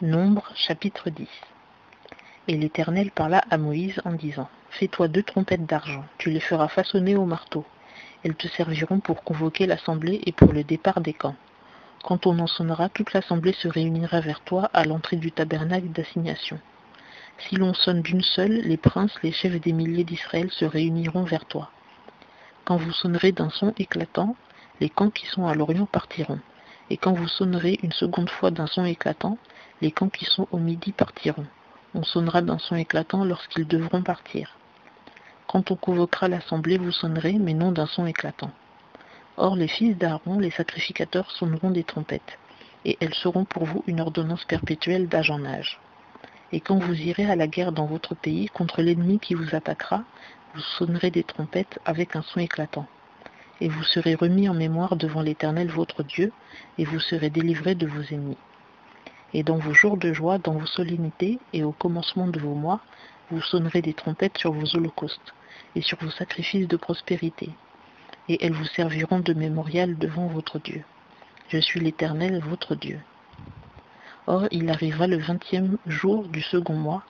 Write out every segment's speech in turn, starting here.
Nombre chapitre 10. Et l'Éternel parla à Moïse en disant : Fais-toi 2 trompettes d'argent, tu les feras façonner au marteau. Elles te serviront pour convoquer l'assemblée et pour le départ des camps. Quand on en sonnera, toute l'assemblée se réunira vers toi à l'entrée du tabernacle d'assignation. Si l'on sonne d'une seule, les princes, les chefs des milliers d'Israël se réuniront vers toi. Quand vous sonnerez d'un son éclatant, les camps qui sont à l'orient partiront. Et quand vous sonnerez une seconde fois d'un son éclatant, les camps qui sont au midi partiront. On sonnera d'un son éclatant lorsqu'ils devront partir. Quand on convoquera l'assemblée, vous sonnerez, mais non d'un son éclatant. Or les fils d'Aaron, les sacrificateurs, sonneront des trompettes, et elles seront pour vous une ordonnance perpétuelle d'âge en âge. Et quand vous irez à la guerre dans votre pays contre l'ennemi qui vous attaquera, vous sonnerez des trompettes avec un son éclatant. Et vous serez remis en mémoire devant l'Éternel votre Dieu, et vous serez délivrés de vos ennemis. Et dans vos jours de joie, dans vos solennités, et au commencement de vos mois, vous sonnerez des trompettes sur vos holocaustes, et sur vos sacrifices de prospérité. Et elles vous serviront de mémorial devant votre Dieu. Je suis l'Éternel votre Dieu. Or il arriva le 20e jour du second mois,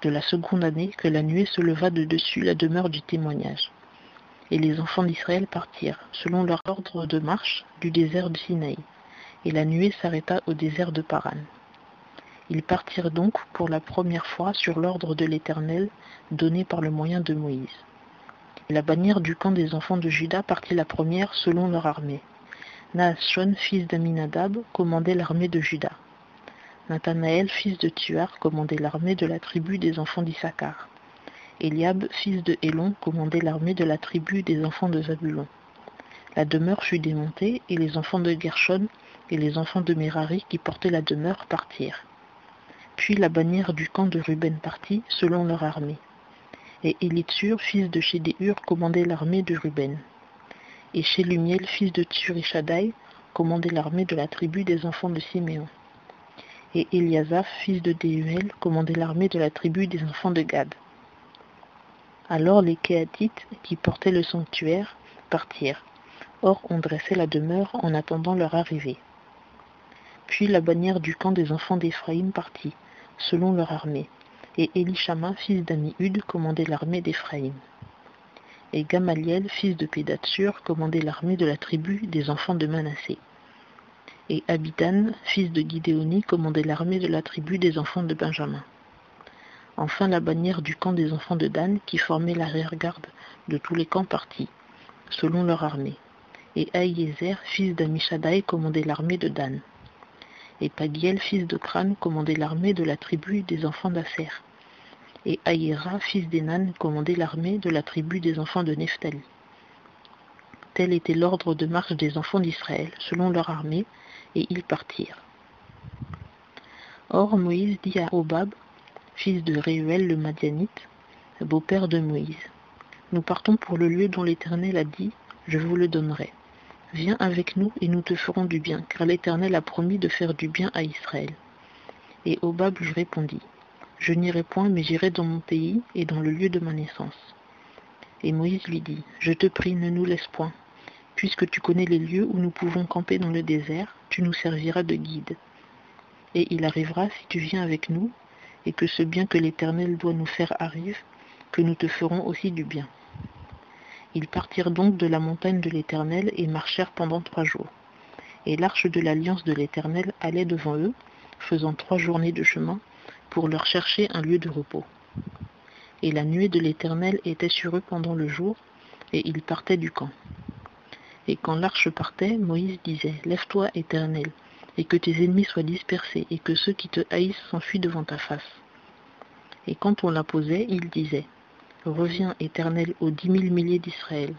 de la seconde année, que la nuée se leva de dessus la demeure du témoignage. Et les enfants d'Israël partirent, selon leur ordre de marche, du désert de Sinaï. Et la nuée s'arrêta au désert de Paran. Ils partirent donc pour la première fois sur l'ordre de l'Éternel, donné par le moyen de Moïse. Et la bannière du camp des enfants de Juda partit la première selon leur armée. Naashon, fils d'Aminadab, commandait l'armée de Juda. Nathanaël, fils de Tuar, commandait l'armée de la tribu des enfants d'Issachar. Eliab, fils de Hélon, commandait l'armée de la tribu des enfants de Zabulon. La demeure fut démontée, et les enfants de Gershon et les enfants de Merari qui portaient la demeure partirent. Puis la bannière du camp de Ruben partit, selon leur armée. Et Élitsur, fils de Chédéur, commandait l'armée de Ruben. Et Shelumiel, fils de Tsurishaddaï, commandait l'armée de la tribu des enfants de Siméon. Et Eliasaph, fils de Déhuel, commandait l'armée de la tribu des enfants de Gad. Alors les Kéatites, qui portaient le sanctuaire, partirent. Or on dressait la demeure en attendant leur arrivée. Puis la bannière du camp des enfants d'Éphraïm partit, selon leur armée. Et Élishama, fils d'Amihud, commandait l'armée d'Éphraïm. Et Gamaliel, fils de Pédatsur, commandait l'armée de la tribu des enfants de Manassé. Et Abidan, fils de Guidéoni, commandait l'armée de la tribu des enfants de Benjamin. Enfin la bannière du camp des enfants de Dan, qui formait l'arrière-garde de tous les camps, partit, selon leur armée. Et Ahiézer, fils d'Amishadaï, commandait l'armée de Dan. Et Pagiel, fils de Cran, commandait l'armée de la tribu des enfants d'Asser. Et Aïra, fils d'Enan, commandait l'armée de la tribu des enfants de Nephtali. Tel était l'ordre de marche des enfants d'Israël, selon leur armée, et ils partirent. Or Moïse dit à Hobab, fils de Réuel le Madianite, beau-père de Moïse : Nous partons pour le lieu dont l'Éternel a dit : Je vous le donnerai. Viens avec nous et nous te ferons du bien, car l'Éternel a promis de faire du bien à Israël. Et Hobab lui répondit : Je n'irai point, mais j'irai dans mon pays et dans le lieu de ma naissance. Et Moïse lui dit : Je te prie, ne nous laisse point. Puisque tu connais les lieux où nous pouvons camper dans le désert, tu nous serviras de guide. Et il arrivera, si tu viens avec nous, et que ce bien que l'Éternel doit nous faire arrive, que nous te ferons aussi du bien. Ils partirent donc de la montagne de l'Éternel et marchèrent pendant 3 jours. Et l'arche de l'alliance de l'Éternel allait devant eux, faisant 3 journées de chemin, pour leur chercher un lieu de repos. Et la nuée de l'Éternel était sur eux pendant le jour, et ils partaient du camp. Et quand l'arche partait, Moïse disait : Lève-toi, Éternel, et que tes ennemis soient dispersés, et que ceux qui te haïssent s'enfuient devant ta face. Et quand on la posait, il disait : Reviens, Éternel, aux 10 000 milliers d'Israël,